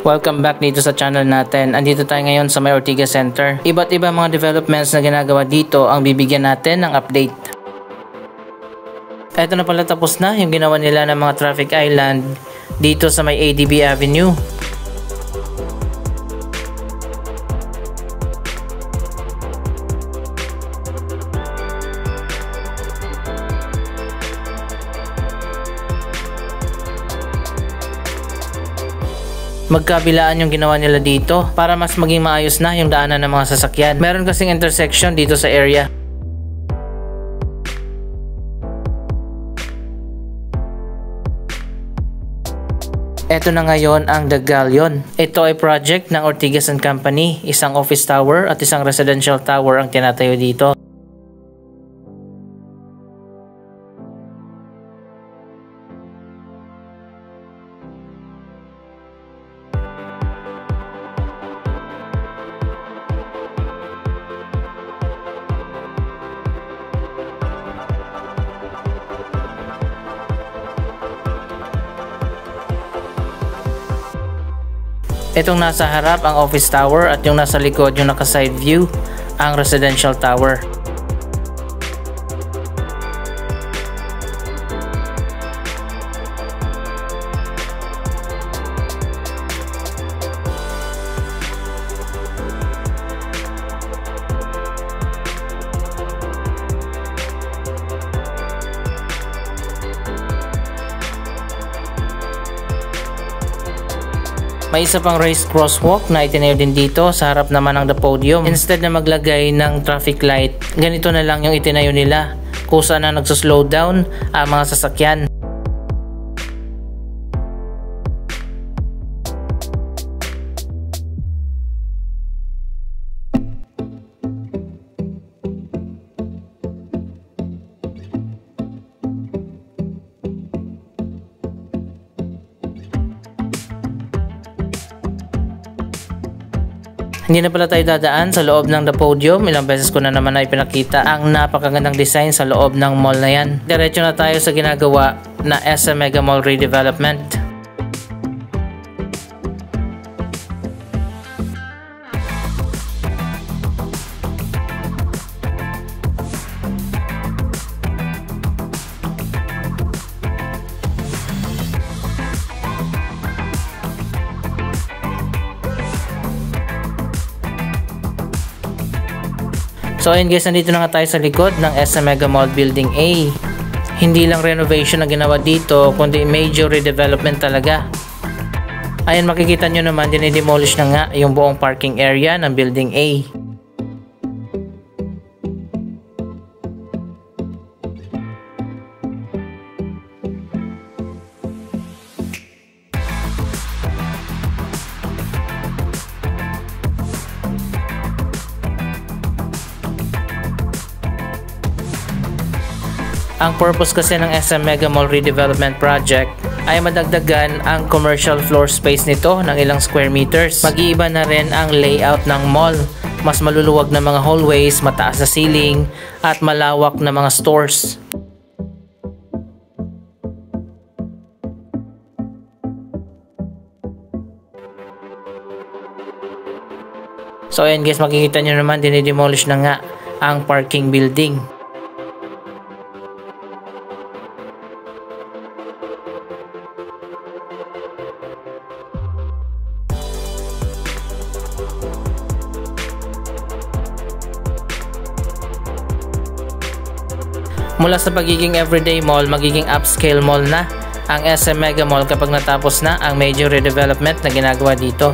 Welcome back dito sa channel natin. Andito tayo ngayon sa May Ortigas Center. Iba't iba mga developments na ginagawa dito ang bibigyan natin ng update. Ito na pala, tapos na yung ginawa nila ng mga traffic island dito sa may ADB Avenue. Magkabilaan yung ginawa nila dito para mas maging maayos na yung daanan ng mga sasakyan. Meron kasing intersection dito sa area. Ito na ngayon ang The Galleon. Ito ay project ng Ortigas & Company. Isang office tower at isang residential tower ang tinatayo dito. Itong nasa harap ang office tower at yung nasa likod yung naka-side view ang residential tower. May isa pang raised crosswalk na itinayo din dito sa harap naman ng the podium. Instead na maglagay ng traffic light, ganito na lang yung itinayo nila kung saan na nagsuslow down ang mga sasakyan. Hindi na pala tayo dadaan sa loob ng the podium. Ilang beses ko na naman ay pinakita ang napakagandang design sa loob ng mall na yan. Diretso na tayo sa ginagawa na SM Mega Mall redevelopment. So ayun guys, nandito na nga tayo sa likod ng SM Mega Mall Building A. Hindi lang renovation na ginawa dito, kundi major redevelopment talaga. Ayun, makikita nyo naman, dinidemolish na nga yung buong parking area ng Building A. Ang purpose kasi ng SM Mega Mall Redevelopment Project ay madagdagan ang commercial floor space nito ng ilang square meters. Mag-iiba na rin ang layout ng mall. Mas maluluwag na mga hallways, mataas na ceiling, at malawak na mga stores. So ayan guys, makikita nyo naman, dinidemolish na nga ang parking building. Mula sa pagiging everyday mall, magiging upscale mall na ang SM Mega Mall kapag natapos na ang major redevelopment na ginagawa dito.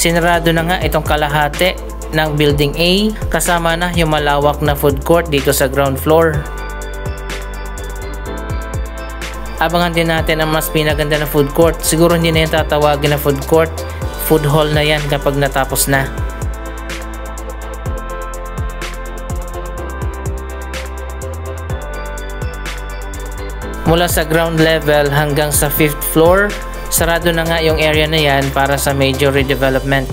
Sinarado na nga itong kalahati ng Building A, kasama na yung malawak na food court dito sa ground floor. Abangan din natin ang mas pinaganda na food court. Siguro hindi na yan tatawagin na food court, food hall na yan kapag natapos na. Mula sa ground level hanggang sa 5th floor, sarado na nga yung area na yan para sa major redevelopment.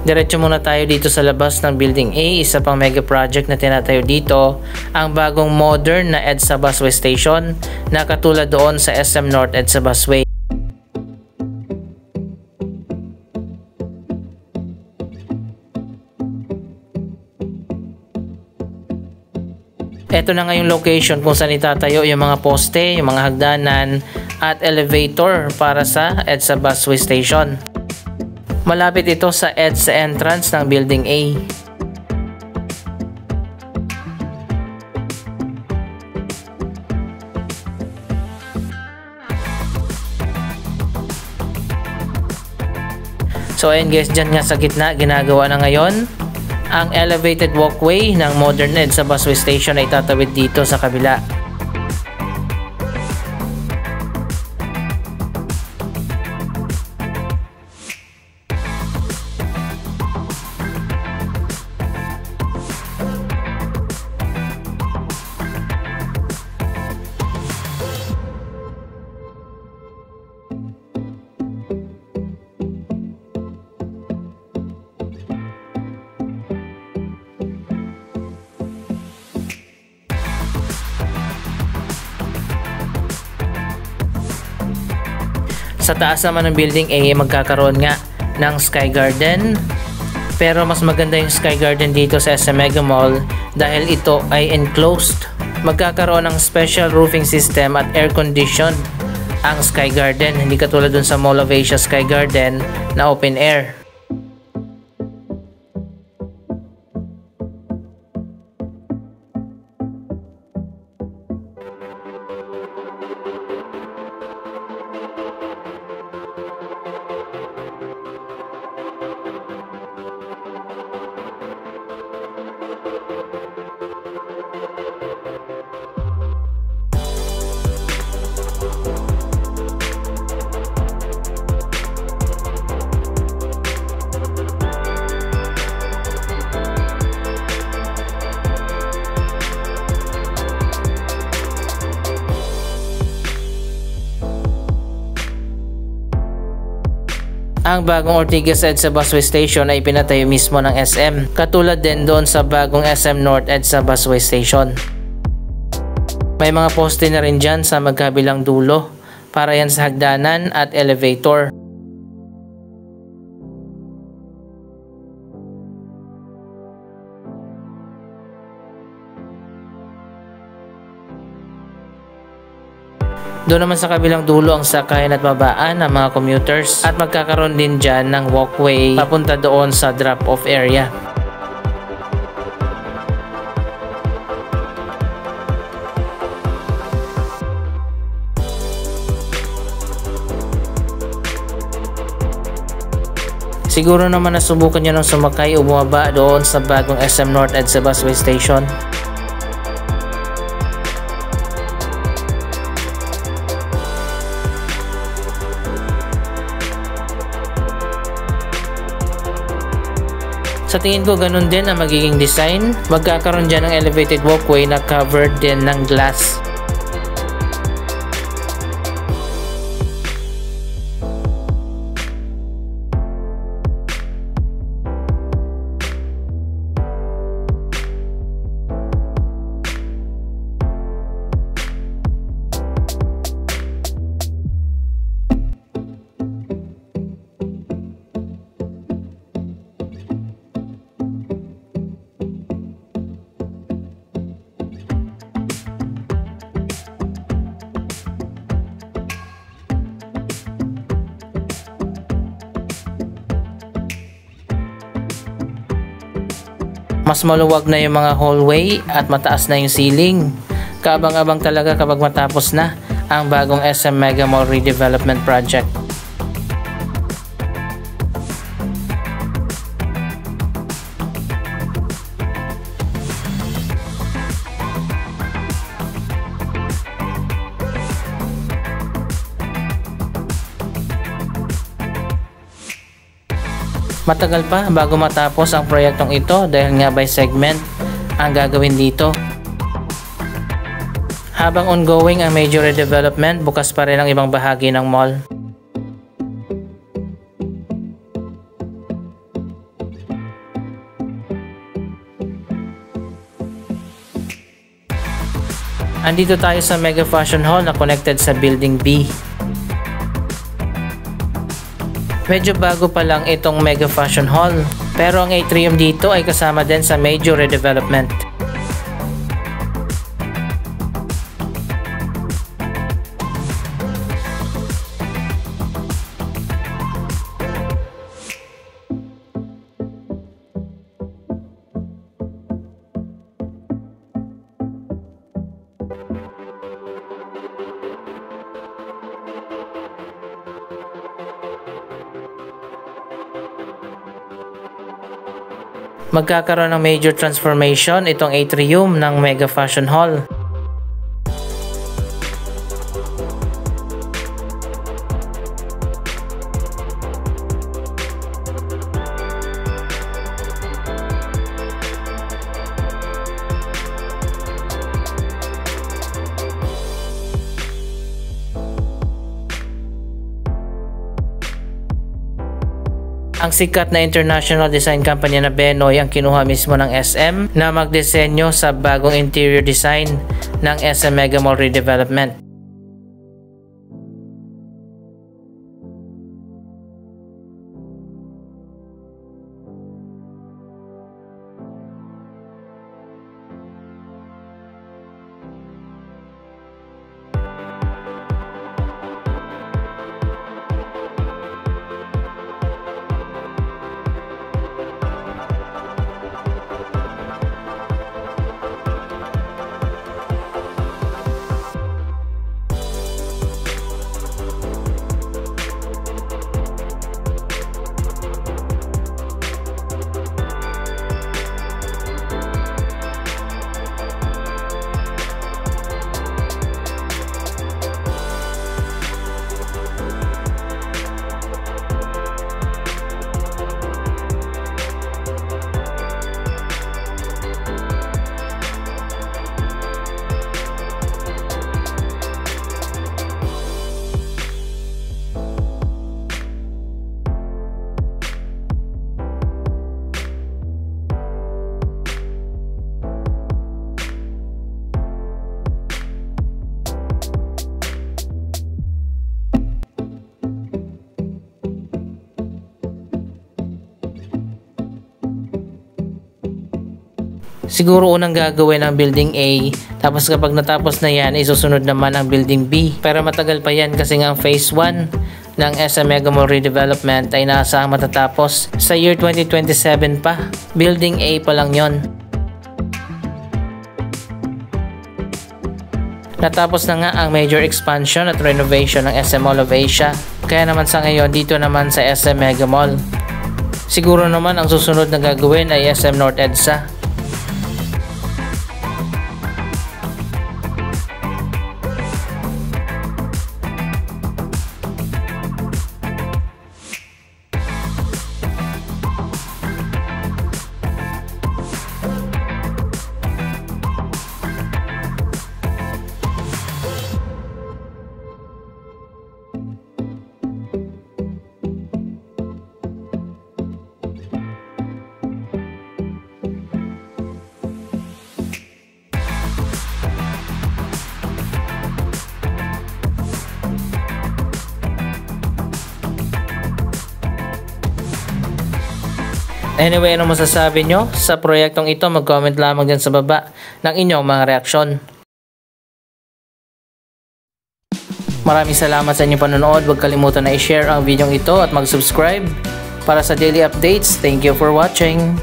Diretso muna tayo dito sa labas ng Building A, isa pang mega project na tinatayo dito, ang bagong modern na EDSA Busway Station na katulad doon sa SM North EDSA Busway. Ito na nga yung location kung saan itatayo yung mga poste, yung mga hagdanan at elevator para sa EDSA Busway Station. Malapit ito sa EDSA entrance ng Building A. So ayun guys, dyan nga sa gitna ginagawa na ngayon. Ang elevated walkway ng modern EDSA Busway Station ay tatawid dito sa kabila. Sa taas naman ng Building A magkakaroon nga ng Sky Garden, pero mas maganda yung Sky Garden dito sa SM Mega Mall dahil ito ay enclosed. Magkakaroon ng special roofing system at air conditioned ang Sky Garden, hindi katulad dun sa Mall of Asia Sky Garden na open air. Ang bagong Ortigas EDSA Busway Station ay pinatayo mismo ng SM, katulad din doon sa bagong SM North EDSA Busway Station. May mga poste na rin dyan sa magkabilang dulo para yan sa hagdanan at elevator. Doon naman sa kabilang dulo ang sakayan at babaan ng mga commuters at magkakaroon din dyan ng walkway papunta doon sa drop-off area. Siguro naman nasubukan nyo nang sumakay o bumaba doon sa bagong SM North EDSA Busway Station. Sa tingin ko ganun din ang magiging design. Magkakaroon dyan ng elevated walkway na covered din ng glass. Mas maluwag na yung mga hallway at mataas na yung ceiling. Kaabang-abang talaga kapag matapos na ang bagong SM Mega Mall Redevelopment Project. Matagal pa bago matapos ang proyektong ito dahil nga by segment ang gagawin dito. Habang ongoing ang major redevelopment, bukas pa rin ang ibang bahagi ng mall. Andito tayo sa Mega Fashion Hall na connected sa Building B. Medyo bago pa lang itong Mega Fashion Hall, pero ang atrium dito ay kasama din sa major redevelopment. Magkakaroon ng major transformation itong atrium ng Mega Fashion Hall. Ang sikat na international design company na Benoy ang kinuha mismo ng SM na magdisenyo sa bagong interior design ng SM Mega Mall Redevelopment. Siguro unang gagawin ang Building A, tapos kapag natapos na yan, isusunod naman ang Building B. Pero matagal pa yan kasi nga ang Phase 1 ng SM Mega Mall Redevelopment ay naasahang matatapos sa year 2027 pa. Building A pa lang yon. Natapos na nga ang major expansion at renovation ng SM Mall of Asia. Kaya naman sa ngayon, dito naman sa SM Mega Mall. Siguro naman ang susunod na gagawin ay SM North EDSA. Anyway, ano masasabi nyo sa proyektong ito? Mag-comment lamang dyan sa baba ng inyong mga reaksyon. Maraming salamat sa inyong panonood. Huwag kalimutan na i-share ang video ito at mag-subscribe para sa daily updates. Thank you for watching.